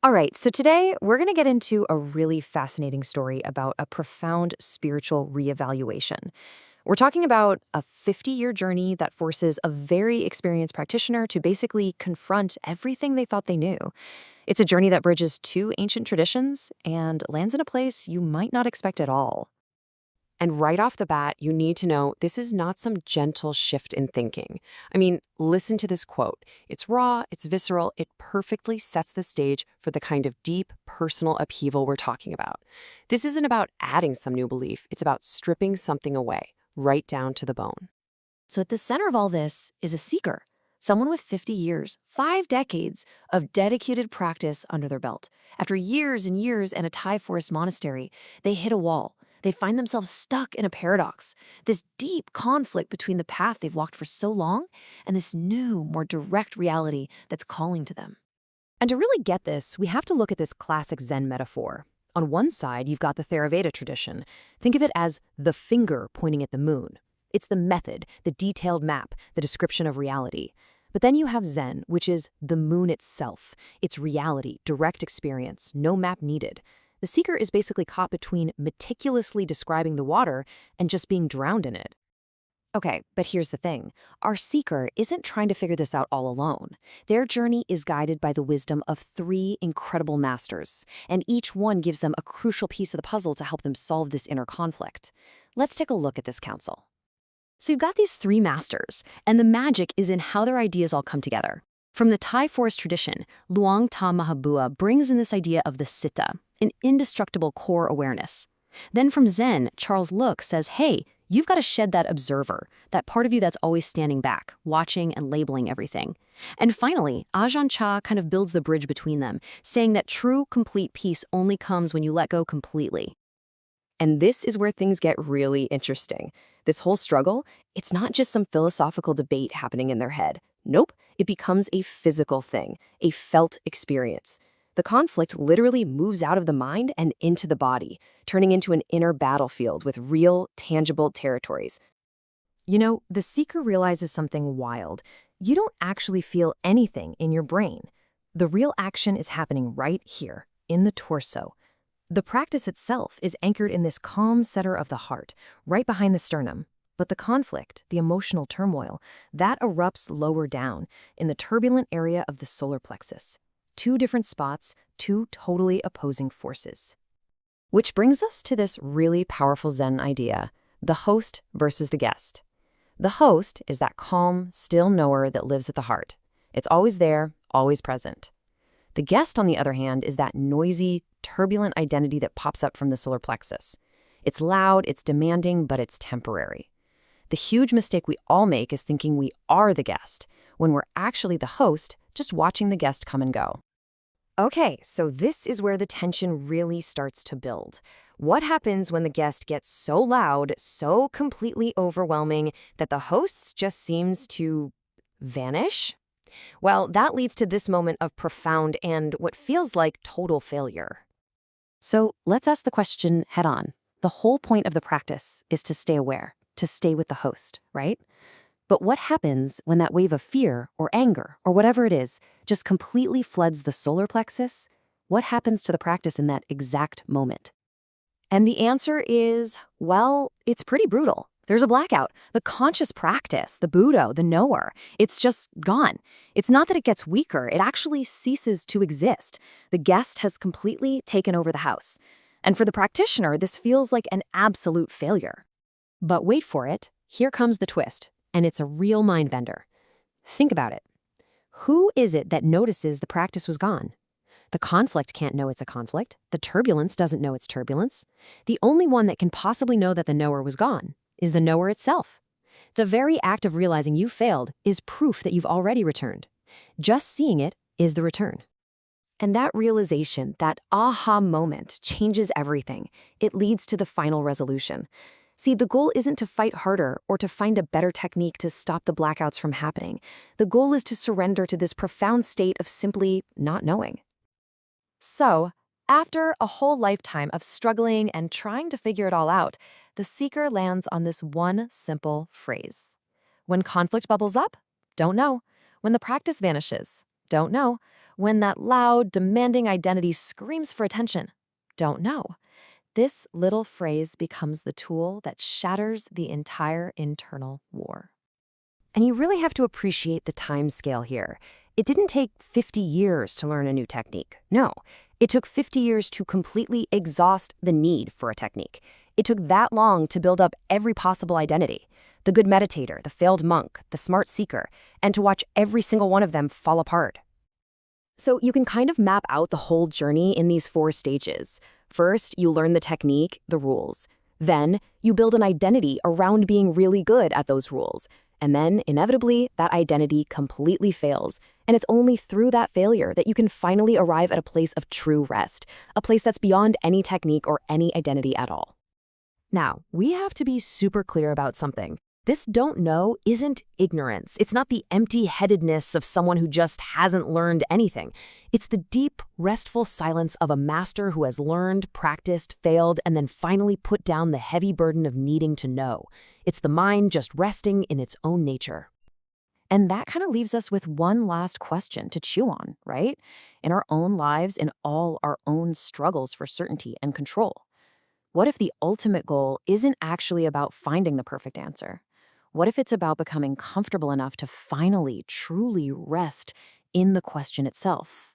All right, so today we're going to get into a really fascinating story about a profound spiritual reevaluation. We're talking about a 50-year journey that forces a very experienced practitioner to basically confront everything they thought they knew. It's a journey that bridges two ancient traditions and lands in a place you might not expect at all. And right off the bat, you need to know this is not some gentle shift in thinking. I mean, listen to this quote. It's raw, it's visceral, it perfectly sets the stage for the kind of deep, personal upheaval we're talking about. This isn't about adding some new belief, it's about stripping something away, right down to the bone. So, at the center of all this is a seeker, someone with 50 years, 5 decades of dedicated practice under their belt. After years and years in a Thai forest monastery, they hit a wall. They find themselves stuck in a paradox, this deep conflict between the path they've walked for so long and this new, more direct reality that's calling to them. And to really get this, we have to look at this classic Zen metaphor. On one side, you've got the Theravada tradition. Think of it as the finger pointing at the moon. It's the method, the detailed map, the description of reality. But then you have Zen, which is the moon itself. It's reality, direct experience, no map needed. The seeker is basically caught between meticulously describing the water and just being drowned in it. Okay, but here's the thing. Our seeker isn't trying to figure this out all alone. Their journey is guided by the wisdom of three incredible masters, and each one gives them a crucial piece of the puzzle to help them solve this inner conflict. Let's take a look at this council. So you've got these three masters, and the magic is in how their ideas all come together. From the Thai forest tradition, Luang Ta Mahabua brings in this idea of the citta, an indestructible core awareness. Then from Zen, Charles Look says, hey, you've got to shed that observer, that part of you that's always standing back, watching and labeling everything. And finally, Ajahn Chah kind of builds the bridge between them, saying that true, complete peace only comes when you let go completely. And this is where things get really interesting. This whole struggle, it's not just some philosophical debate happening in their head. Nope, it becomes a physical thing, a felt experience. The conflict literally moves out of the mind and into the body, turning into an inner battlefield with real, tangible territories. You know, the seeker realizes something wild. You don't actually feel anything in your brain. The real action is happening right here, in the torso. The practice itself is anchored in this calm center of the heart, right behind the sternum. But the conflict, the emotional turmoil, that erupts lower down, in the turbulent area of the solar plexus. Two different spots, two totally opposing forces. Which brings us to this really powerful Zen idea, the host versus the guest. The host is that calm, still knower that lives at the heart. It's always there, always present. The guest, on the other hand, is that noisy, turbulent identity that pops up from the solar plexus. It's loud, it's demanding, but it's temporary. The huge mistake we all make is thinking we are the guest, when we're actually the host, just watching the guest come and go. Okay, so this is where the tension really starts to build. What happens when the guest gets so loud, so completely overwhelming, that the host just seems to vanish? Well, that leads to this moment of profound and what feels like total failure. So let's ask the question head on. The whole point of the practice is to stay aware, to stay with the host, right? But what happens when that wave of fear or anger or whatever it is just completely floods the solar plexus? What happens to the practice in that exact moment? And the answer is, well, it's pretty brutal. There's a blackout. The conscious practice, the Buddha, the knower, it's just gone. It's not that it gets weaker, it actually ceases to exist. The guest has completely taken over the house. And for the practitioner, this feels like an absolute failure. But wait for it, here comes the twist. And it's a real mind bender. Think about it. Who is it that notices the practice was gone? The conflict can't know it's a conflict. The turbulence doesn't know it's turbulence. The only one that can possibly know that the knower was gone is the knower itself. The very act of realizing you failed is proof that you've already returned. Just seeing it is the return. And that realization, that aha moment, changes everything. It leads to the final resolution. See, the goal isn't to fight harder or to find a better technique to stop the blackouts from happening. The goal is to surrender to this profound state of simply not knowing. So, after a whole lifetime of struggling and trying to figure it all out, the seeker lands on this one simple phrase. When conflict bubbles up, don't know. When the practice vanishes, don't know. when that loud, demanding identity screams for attention? Don't know. This little phrase becomes the tool that shatters the entire internal war. And you really have to appreciate the time scale here. It didn't take 50 years to learn a new technique. No, it took 50 years to completely exhaust the need for a technique. It took that long to build up every possible identity. The good meditator, the failed monk, the smart seeker, and to watch every single one of them fall apart. So you can kind of map out the whole journey in these 4 stages. First, you learn the technique, the rules. Then, you build an identity around being really good at those rules. And then, inevitably, that identity completely fails. And it's only through that failure that you can finally arrive at a place of true rest, a place that's beyond any technique or any identity at all. Now, we have to be super clear about something. This don't know isn't ignorance. It's not the empty-headedness of someone who just hasn't learned anything. It's the deep, restful silence of a master who has learned, practiced, failed, and then finally put down the heavy burden of needing to know. It's the mind just resting in its own nature. And that kind of leaves us with one last question to chew on, right? In our own lives, in all our own struggles for certainty and control. What if the ultimate goal isn't actually about finding the perfect answer? What if it's about becoming comfortable enough to finally, truly rest in the question itself?